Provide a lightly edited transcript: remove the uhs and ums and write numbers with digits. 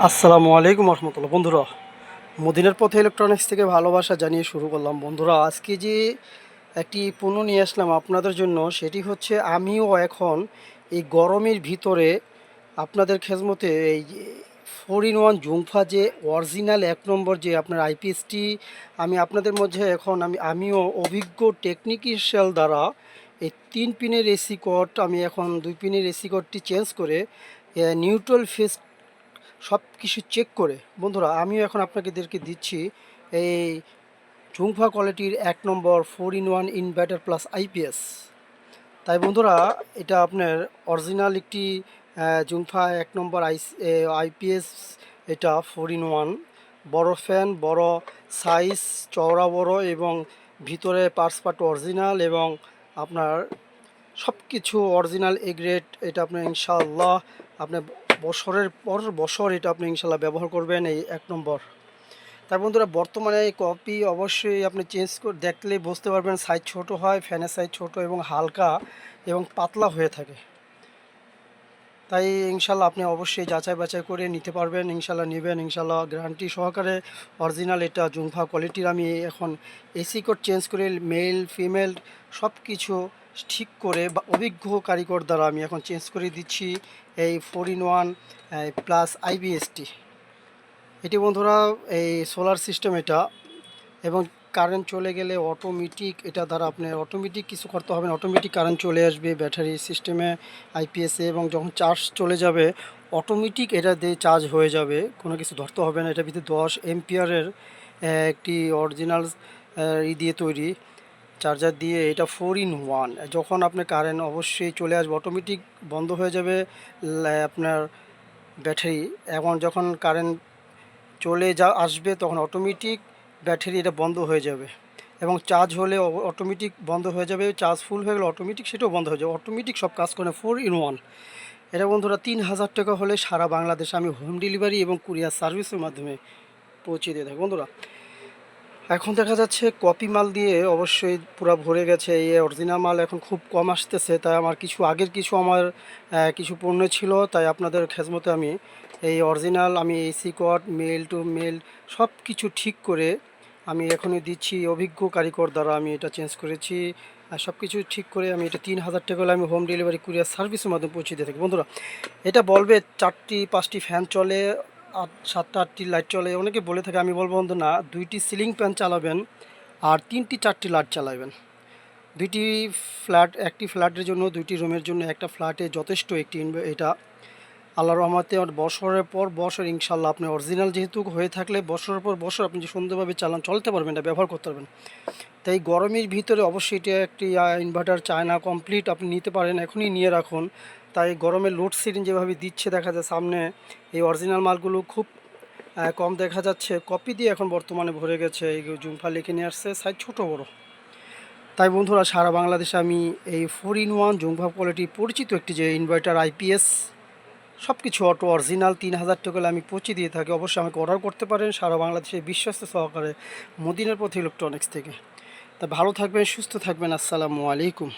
আসসালামু আলাইকুম রহমতুল্লাহ। বন্ধুরা, মদিনার পথে ইলেকট্রনিক্স থেকে ভালোবাসা জানিয়ে শুরু করলাম। বন্ধুরা, আজকে যে একটি পণ্য নিয়ে আসলাম আপনাদের জন্য, সেটি হচ্ছে আমিও এখন এই গরমের ভিতরে আপনাদের খেজমতে এই 4-in-1 জুমফা যে অরিজিনাল 1 নম্বর যে আপনার আইপিএসটি আমি আপনাদের মধ্যে এখন আমিও অভিজ্ঞ টেকনিশিয়াল দ্বারা এই 3 পিনের এসি কর্ড আমি এখন 2 পিনের এসি কর্ডটি চেঞ্জ করে নিউট্রাল ফেস সব কিছু চেক করে বন্ধুরা আমিও এখন আপনাদেরকে দিচ্ছি এই ঝুমফা কোয়ালিটির 1 নম্বর 4-in-1 ইনভার্টার প্লাস আইপিএস। তাই বন্ধুরা, এটা আপনার অরিজিনাল একটি ঝুমফা 1 নম্বর আইপিএস। এটা 4-in-1 বড় ফ্যান, বড় সাইজ, চওড়া বড় এবং ভিতরে পার্টস পার্ট অরিজিনাল এবং আপনার সব কিছু অরিজিনাল এ গ্রেড। এটা আপনি ইনশাআল্লাহ আপনার বছরের পর বছর এটা আপনি ইনশাআল্লাহ ব্যবহার করবেন এই 1 নম্বর। তাই বন্ধুরা, বর্তমানে এই কপি অবশ্যই আপনি চেঞ্জ করে দেখলে বুঝতে পারবেন সাইজ ছোট হয়, ফ্যানের সাইজ ছোট এবং হালকা এবং পাতলা হয়ে থাকে। তাই ইনশাল্লাহ আপনি অবশ্যই যাচাই বাছাই করে নিতে পারবেন, ইনশাল্লাহ নেবেন ইনশাল্লাহ গ্যারান্টি সহকারে অরিজিনাল। এটা জুমফা কোয়ালিটির আমি এখন এসি কোড চেঞ্জ করে মেল ফিমেল সব কিছু ঠিক করে বা অভিজ্ঞ কারিগর দ্বারা আমি এখন চেঞ্জ করে দিচ্ছি এই 4-in-1 প্লাস আইবিএসটি। এটি বন্ধুরা এই সোলার সিস্টেম এটা, এবং কারেন্ট চলে গেলে অটোমেটিক এটা দ্বারা আপনার অটোমেটিক কিছু করতে হবে না, অটোমেটিক কারেন্ট চলে আসবে ব্যাটারি সিস্টেমে আইপিএসে, এবং যখন চার্জ চলে যাবে অটোমেটিক এটা দিয়ে চার্জ হয়ে যাবে, কোনো কিছু ধরতে হবে না। এটার ভিতরে 10 এম্পিয়ারের একটি অরিজিনাল দিয়ে তৈরি চার্জার দিয়ে এটা 4-in-1। যখন আপনার কারেন্ট অবশ্যই চলে আসবে অটোমেটিক বন্ধ হয়ে যাবে আপনার ব্যাটারি, এবং যখন কারেন্ট চলে আসবে তখন অটোমেটিক ব্যাটারি এটা বন্ধ হয়ে যাবে, এবং চার্জ হলে অটোমেটিক বন্ধ হয়ে যাবে, চার্জ ফুল হয়ে গেলে অটোমেটিক সেটাও বন্ধ হয়ে যাবে, অটোমেটিক সব কাজ করে 4-in-1। এটা বন্ধুরা 3000 টাকা হলে সারা বাংলাদেশে আমি হোম ডেলিভারি এবং কুরিয়ার সার্ভিসের মাধ্যমে পৌঁছে দিয়ে থাকি। বন্ধুরা, এখন দেখা যাচ্ছে কপি মাল দিয়ে অবশ্যই পুরো ভরে গেছে, এই অরিজিনাল মাল এখন খুব কম আসতেছে। তাই আমার কিছু পণ্য ছিল, তাই আপনাদের খেজমতে আমি এই অরিজিনাল আমি AC cord male to male সব কিছু ঠিক করে আমি এখনই দিচ্ছি অভিজ্ঞ কারিগর দ্বারা আমি এটা চেঞ্জ করেছি। আর সব কিছু ঠিক করে আমি এটা 3000 টাকা হলে আমি হোম ডেলিভারি কুরিয়ার সার্ভিসের মাধ্যমে পৌঁছে দিয়ে থাকি। বন্ধুরা, এটা বলবে 4টি 5টি ফ্যান চলে, 7টা 8টি লাইট চলে, অনেকে বলে থাকে, আমি বলবো বন্ধু না, 2টি সিলিং ফ্যান চালাবেন আর 3টি 4টি লাইট চালাবেন। একটি ফ্ল্যাটের জন্য, 2টি রুমের জন্য, একটা ফ্ল্যাটে যথেষ্ট একটি এটা আল্লাহর রহমতে বছরের পর বছর ইনশাল্লাহ আপনি অরিজিনাল যেহেতু হয়ে থাকলে বছরের পর বছর আপনি যে সুন্দরভাবে চলতে পারবেন, এটা ব্যবহার করতে পারবেন। তাই গরমের ভিতরে অবশ্যই এটা একটি ইনভার্টার চায় না, কমপ্লিট আপনি নিতে পারেন, এখনই নিয়ে রাখুন। তাই গরমের লোডশেডিং যেভাবে দিচ্ছে দেখা যায় সামনে, এই অরিজিনাল মালগুলো খুব কম দেখা যাচ্ছে, কপি দিয়ে এখন বর্তমানে ভরে গেছে। এই জুমফা লিখে নিয়ে আসছে, সাইজ ছোটো বড়ো। তাই বন্ধুরা, সারা বাংলাদেশে আমি এই 4-in-1 জুমফা কোয়ালিটি পরিচিত একটি যে ইনভার্টার আইপিএস সব কিছু অটো অরিজিনাল 3000 টাকা আমি পৌঁছে দিয়ে থাকি। অবশ্যই আমাকে অর্ডার করতে পারেন সারা বাংলাদেশে বিশ্বস্ত সহকারে মদিনার পথে ইলেকট্রনিক্স থেকে। তা ভালো থাকবেন, সুস্থ থাকবেন। আসসালামু আলাইকুম।